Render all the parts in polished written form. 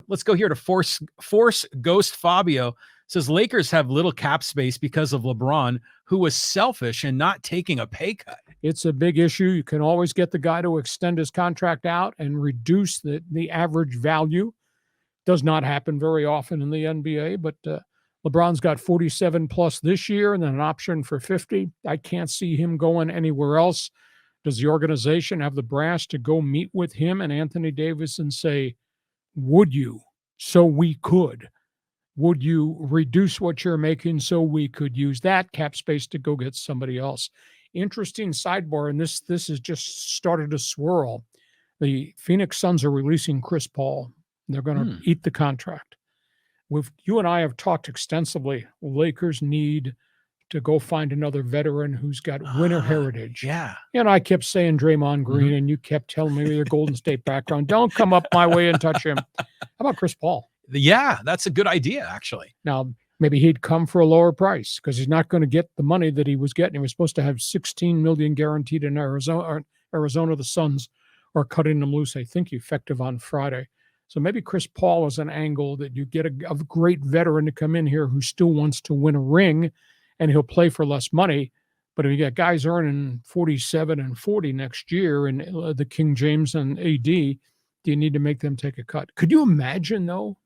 Let's go here to Force Ghost Fabio. Says Lakers have little cap space because of LeBron, who was selfish and not taking a pay cut. It's a big issue. You can always get the guy to extend his contract out and reduce the average value. Does not happen very often in the NBA, but LeBron's got 47 plus this year and then an option for 50. I can't see him going anywhere else. Does the organization have the brass to go meet with him and Anthony Davis and say, would you, so we could? Would you reduce what you're making so we could use that cap space to go get somebody else? Interesting sidebar, and this has just started to swirl. The Phoenix Suns are releasing Chris Paul. They're going to eat the contract. You and I have talked extensively. Lakers need to go find another veteran who's got winner heritage. Yeah. And I kept saying Draymond Green, and you kept telling me your Golden State background. Don't come up my way and touch him. How about Chris Paul? Yeah, that's a good idea, actually. Now, maybe he'd come for a lower price because he's not going to get the money that he was getting. He was supposed to have $16 million guaranteed in Arizona. The Suns are cutting them loose, I think, effective on Friday. So maybe Chris Paul is an angle that you get a great veteran to come in here who still wants to win a ring, and he'll play for less money. But if you got guys earning 47 and 40 next year and the King James and AD, do you need to make them take a cut? Could you imagine, though?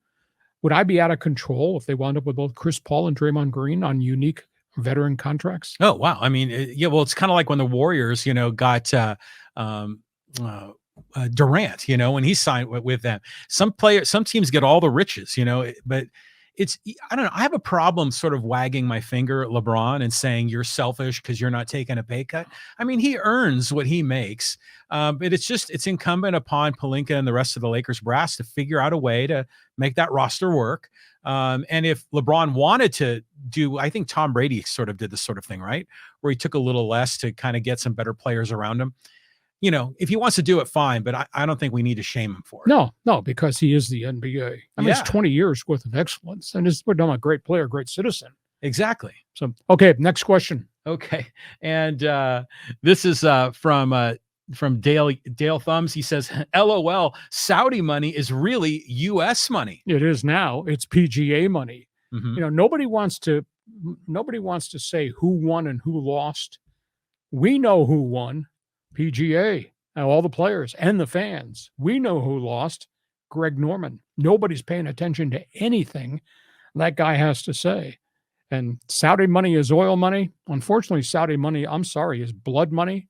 Would I be out of control if they wound up with both Chris Paul and Draymond Green on unique veteran contracts? Oh, wow. I mean, well, it's kind of like when the Warriors, got Durant, when he signed with them. Some teams get all the riches, but I don't know. I have a problem sort of wagging my finger at LeBron and saying you're selfish because you're not taking a pay cut. I mean, he earns what he makes, but it's incumbent upon Pelinka and the rest of the Lakers brass to figure out a way to make that roster work. And if LeBron wanted to I think Tom Brady sort of did this sort of thing, right? Where he took a little less to kind of get some better players around him. If he wants to do it, fine, but I don't think we need to shame him for it. No, because he is the NBA. I mean, it's 20 years worth of excellence, and we're done a great player, great citizen. Exactly. So, okay, next question. Okay, and this is from Dale Thumbs. He says, "LOL, Saudi money is really U.S. money." It is now. It's PGA money. Mm-hmm. Nobody wants to say who won and who lost. We know who won. PGA, now all the players and the fans. We know who lost. Greg Norman. Nobody's paying attention to anything that guy has to say. And Saudi money is oil money. Unfortunately, Saudi money, I'm sorry, is blood money.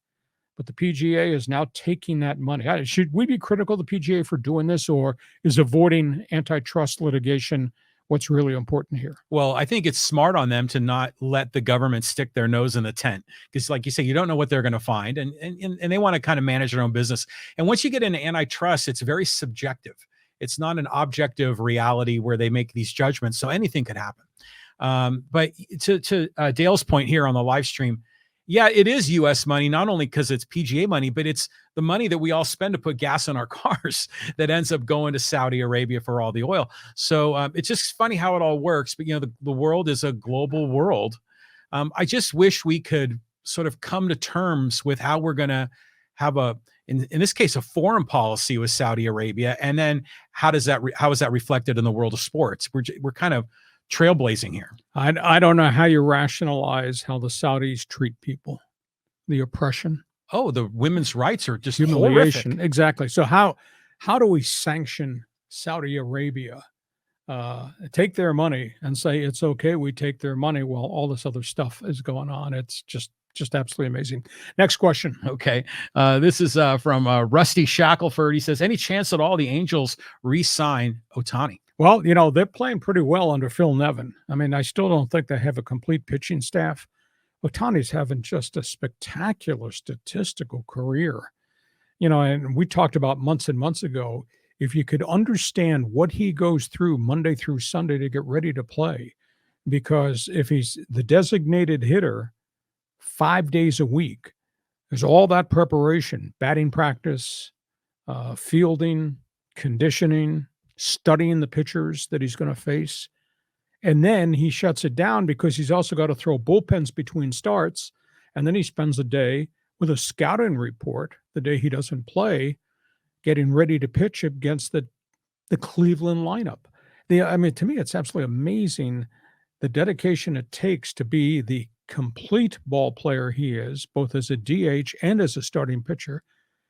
But the PGA is now taking that money. Should we be critical of the PGA for doing this, or is avoiding antitrust litigation what's really important here? Well, I think it's smart on them to not let the government stick their nose in the tent, because like you say, you don't know what they're going to find, and they want to kind of manage their own business. And once you get into antitrust, it's very subjective. It's not an objective reality where they make these judgments. So anything could happen. But to Dale's point here on the live stream, yeah, it is U.S. money, not only because it's PGA money, but it's the money that we all spend to put gas in our cars that ends up going to Saudi Arabia for all the oil. So it's just funny how it all works. But, the world is a global world. I just wish we could sort of come to terms with how we're going to have in this case, a foreign policy with Saudi Arabia. And then how is that reflected in the world of sports? We're kind of trailblazing here. I don't know how you rationalize how the Saudis treat people, the oppression. Oh, the women's rights are just humiliation. Horrific. Exactly. So how do we sanction Saudi Arabia? Take their money and say it's okay. We take their money while all this other stuff is going on. It's just absolutely amazing. Next question. Okay. This is from Rusty Shackelford. He says, any chance at all the Angels re-sign Ohtani? Well, they're playing pretty well under Phil Nevin. I mean, I still don't think they have a complete pitching staff. Ohtani's having just a spectacular statistical career. And we talked about months and months ago, if you could understand what he goes through Monday through Sunday to get ready to play, because if he's the designated hitter 5 days a week, there's all that preparation, batting practice, fielding, conditioning, studying the pitchers that he's going to face. And then he shuts it down because he's also got to throw bullpens between starts. And then he spends a day with a scouting report the day he doesn't play, getting ready to pitch against the the Cleveland lineup. I mean, to me, it's absolutely amazing the dedication it takes to be the complete ball player he is, both as a DH and as a starting pitcher,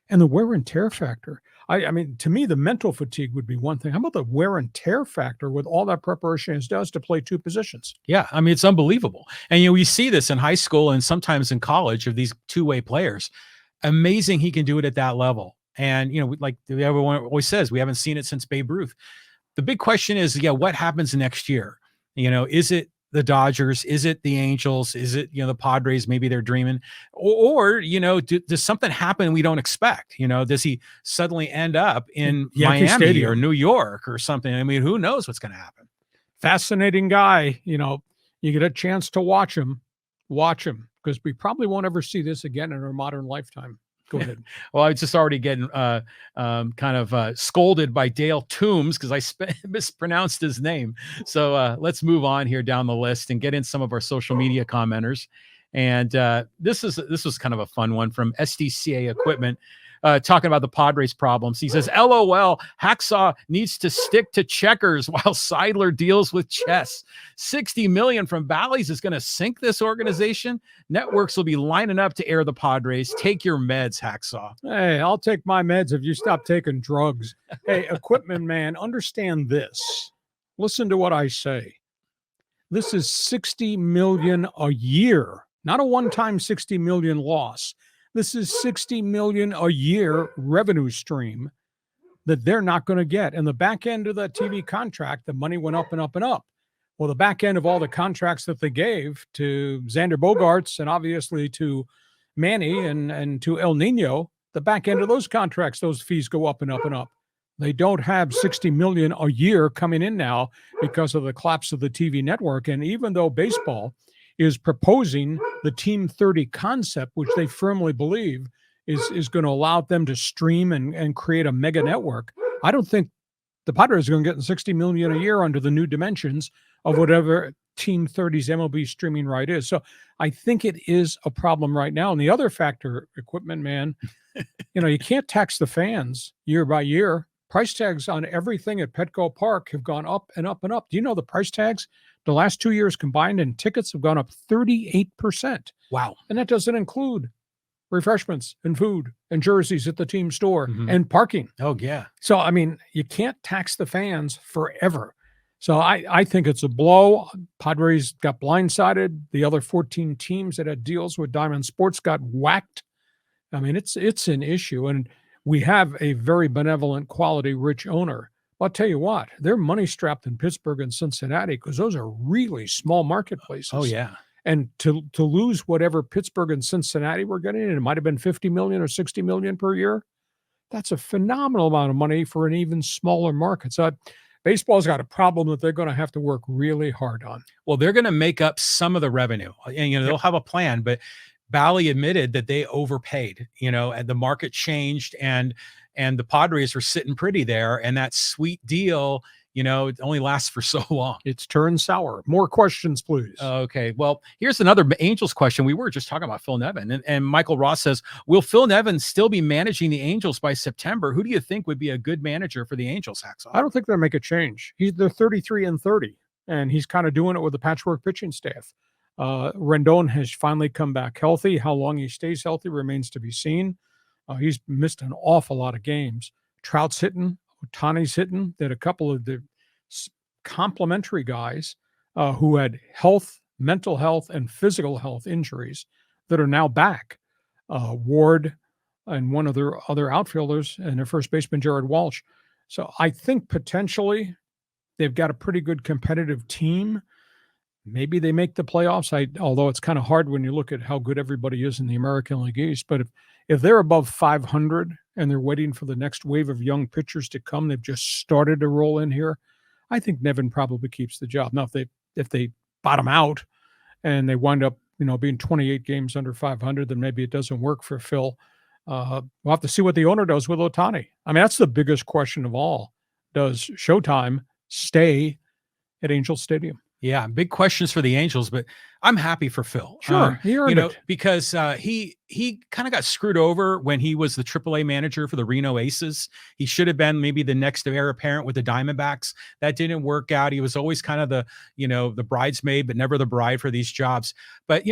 and the wear and tear factor. I mean, to me, the mental fatigue would be one thing. How about the wear and tear factor with all that preparation it does to play two positions? Yeah, I mean, it's unbelievable. And we see this in high school and sometimes in college of these two-way players. Amazing he can do it at that level. And like everyone always says, we haven't seen it since Babe Ruth. The big question is, what happens next year? Is it the Dodgers? Is it the Angels? Is it, the Padres? Maybe they're dreaming. Or does something happen we don't expect? Does he suddenly end up in Yankee Miami Stadium or New York or something? I mean, who knows what's going to happen? Fascinating guy. You get a chance to watch him, because we probably won't ever see this again in our modern lifetime. Go ahead. Well, I was just already getting scolded by Dale Toombs because I mispronounced his name. So let's move on here down the list and get in some of our social media commenters. And this was kind of a fun one from SDCA Equipment. Talking about the Padres problems. He says, LOL, Hacksaw needs to stick to checkers while Seidler deals with chess. $60 million from Bally's is going to sink this organization. Networks will be lining up to air the Padres. Take your meds, Hacksaw. Hey, I'll take my meds if you stop taking drugs. Hey, Equipment Man, understand this. Listen to what I say. This is $60 million a year, not a one-time $60 million loss. This is $60 million a year revenue stream that they're not going to get. And the back end of that TV contract, the money went up and up and up. Well, the back end of all the contracts that they gave to Xander Bogaerts and obviously to Manny and to El Nino, the back end of those contracts, those fees go up and up and up. They don't have $60 million a year coming in now because of the collapse of the TV network. And even though baseball is proposing the Team 30 concept, which they firmly believe is going to allow them to stream and create a mega network, I don't think the Padres are going to get $60 million a year under the new dimensions of whatever Team 30's MLB streaming right is. So I think it is a problem right now. And the other factor, Equipment Man, you can't tax the fans year by year. Price tags on everything at Petco Park have gone up and up and up. Do you know the price tags the last 2 years combined in tickets have gone up 38%? Wow. And that doesn't include refreshments and food and jerseys at the team store and parking. Oh, yeah. So, I mean, you can't tax the fans forever. So I think it's a blow. Padres got blindsided. The other 14 teams that had deals with Diamond Sports got whacked. I mean, it's an issue. And we have a very benevolent, quality, rich owner. I'll tell you what, they're money strapped in Pittsburgh and Cincinnati because those are really small marketplaces. Oh, yeah. And to lose whatever Pittsburgh and Cincinnati were getting, and it might have been $50 million or $60 million per year, that's a phenomenal amount of money for an even smaller market. So baseball's got a problem that they're going to have to work really hard on. Well, they're going to make up some of the revenue, and they'll have a plan, but Bally admitted that they overpaid, and the market changed and the Padres were sitting pretty there. And that sweet deal, it only lasts for so long. It's turned sour. More questions, please. Okay. Well, here's another Angels question. We were just talking about Phil Nevin and Michael Ross says, will Phil Nevin still be managing the Angels by September? Who do you think would be a good manager for the Angels, Hacksaw? I don't think they'll make a change. They're 33-30, and he's kind of doing it with a patchwork pitching staff. Rendon has finally come back healthy. How long he stays healthy remains to be seen. He's missed an awful lot of games. Trout's hitting, Ohtani's hitting. That a couple of the complementary guys who had mental health, and physical health injuries that are now back. Ward and one of their other outfielders and their first baseman, Jared Walsh. So I think potentially they've got a pretty good competitive team. Maybe they make the playoffs. Although it's kind of hard when you look at how good everybody is in the American League East. But if they're above 500 and they're waiting for the next wave of young pitchers to come, they've just started to roll in here, I think Nevin probably keeps the job. Now, if they bottom out and they wind up, being 28 games under 500, then maybe it doesn't work for Phil. We'll have to see what the owner does with Ohtani. I mean, that's the biggest question of all. Does Showtime stay at Angel Stadium? Yeah, big questions for the Angels, but I'm happy for Phil. Sure, he earned it. Because he kind of got screwed over when he was the AAA manager for the Reno Aces. He should have been maybe the next heir apparent with the Diamondbacks. That didn't work out. He was always kind of the bridesmaid, but never the bride for these jobs. But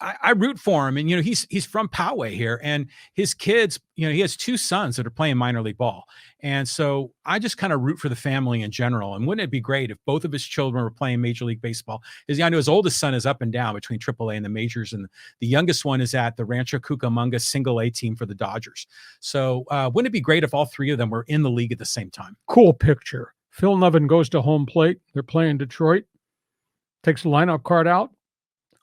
I root for him, and he's from Poway here, and his kids, he has 2 sons that are playing minor league ball, and so I just kind of root for the family in general. And wouldn't it be great if both of his children were playing Major League Baseball? I know his oldest son is up and down between AAA and the majors, and the youngest one is at the Rancho Cucamonga Single A team for the Dodgers. So wouldn't it be great if all 3 of them were in the league at the same time? Cool picture. Phil Nevin goes to home plate. They're playing Detroit. Takes the lineup card out.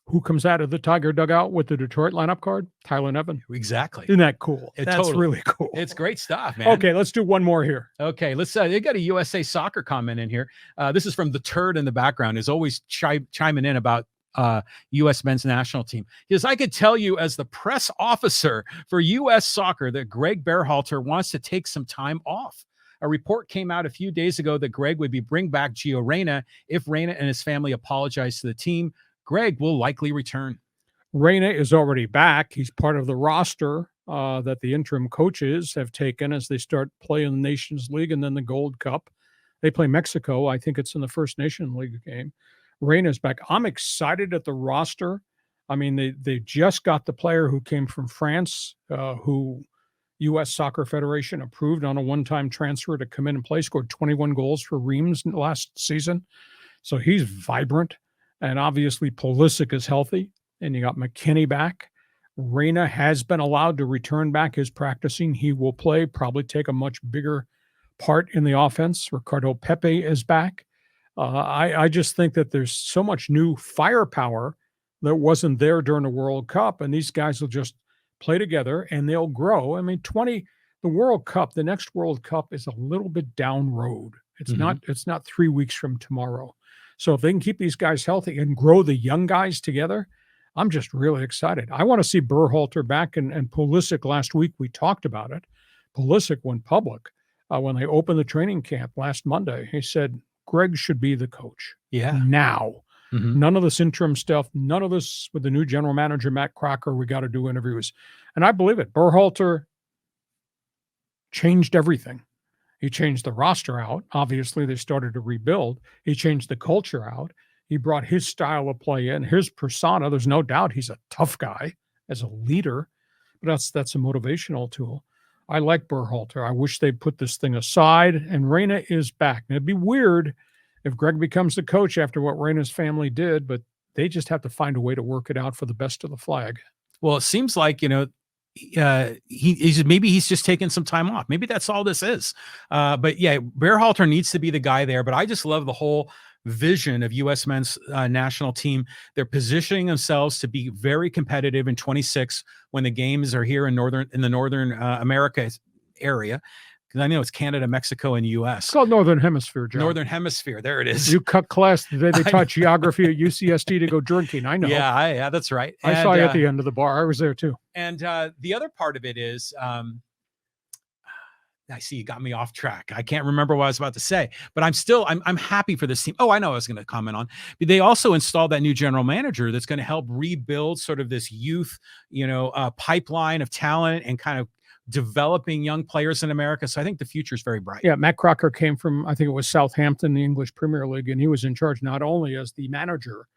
Who comes out of the Tiger dugout with the Detroit lineup card? Tyler Nevin. Exactly. Isn't that cool? That's totally. Really cool. It's great stuff, man. Okay, let's do one more here. Okay, let's. They got a USA Soccer comment in here. This is from the turd in the background. Is always chiming in about U.S. men's national team. He says, I could tell you as the press officer for U.S. Soccer that Greg Berhalter wants to take some time off. A report came out a few days ago that Greg would bring back Gio Reyna if Reyna and his family apologize to the team. Greg will likely return. Reyna is already back. He's part of the roster that the interim coaches have taken as they start playing the Nations League and then the Gold Cup. They play Mexico. I think it's in the First Nation League game. Reyna's back. I'm excited at the roster. I mean, they just got the player who came from France, who U.S. Soccer Federation approved on a one-time transfer to come in and play, scored 21 goals for Reims last season. So he's vibrant. And obviously Pulisic is healthy, and you got McKinney back. Reyna has been allowed to return back. Is practicing. He will play, probably take a much bigger part in the offense. Ricardo Pepe is back. I just think that there's so much new firepower that wasn't there during the World Cup, and these guys will just play together and they'll grow. I mean, the World Cup, the next World Cup is a little bit down road. It's not 3 weeks from tomorrow. So if they can keep these guys healthy and grow the young guys together, I'm just really excited. I want to see Berhalter back and Pulisic last week. We talked about it. Pulisic went public when they opened the training camp last Monday. He said, Greg should be the coach. Yeah. Now. Mm-hmm. None of this interim stuff. None of this with the new general manager, Matt Crocker. We got to do interviews. And I believe it. Berhalter changed everything. He changed the roster out. Obviously, they started to rebuild. He changed the culture out. He brought his style of play in, his persona. There's no doubt he's a tough guy as a leader, but that's a motivational tool. I like Berhalter. I wish they'd put this thing aside, and Reyna is back. And it'd be weird if Greg becomes the coach after what Reyna's family did, but they just have to find a way to work it out for the best of the flag. Well, it seems like, he's just taking some time off. Maybe that's all this is. But yeah, Berhalter needs to be the guy there. But I just love the whole vision of U.S. men's national team. They're positioning themselves to be very competitive in 26 when the games are here in the Northern America area. Because I know it's Canada, Mexico, and U.S. It's called Northern Hemisphere, John. Northern Hemisphere. There it is. You cut class the day they taught geography at UCSD to go drinking. I know. Yeah, that's right. I saw you at the end of the bar. I was there too. And the other part of it is, I see you got me off track. I can't remember what I was about to say, but I'm happy for this team. Oh, I know I was going to comment on. They also installed that new general manager that's going to help rebuild sort of this youth, pipeline of talent and kind of developing young players in America. So I think the future is very bright. Yeah, Matt Crocker came from, I think it was Southampton, the English Premier League, and he was in charge not only as the manager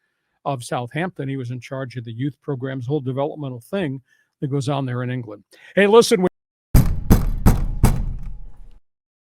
of Southampton, he was in charge of the youth programs, whole developmental thing that goes on there in England. Hey, listen.